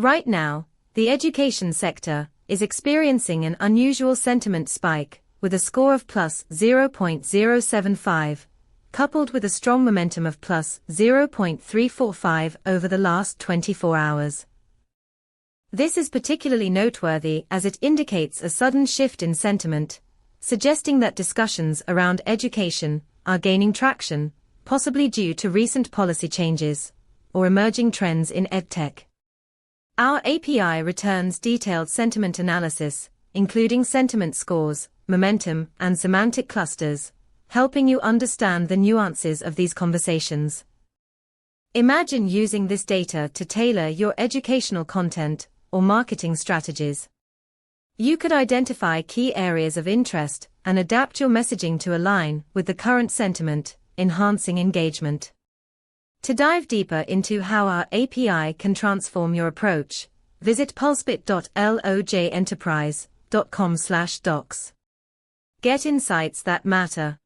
Right now, the education sector is experiencing an unusual sentiment spike, with a score of plus 0.075, coupled with a strong momentum of plus 0.345 over the last 24 hours. This is particularly noteworthy as it indicates a sudden shift in sentiment, suggesting that discussions around education are gaining traction, possibly due to recent policy changes or emerging trends in edtech. Our API returns detailed sentiment analysis, including sentiment scores, momentum, and semantic clusters, helping you understand the nuances of these conversations. Imagine using this data to tailor your educational content or marketing strategies. You could identify key areas of interest and adapt your messaging to align with the current sentiment, enhancing engagement. To dive deeper into how our API can transform your approach, visit pulsebit.lojenterprise.com/docs. Get insights that matter.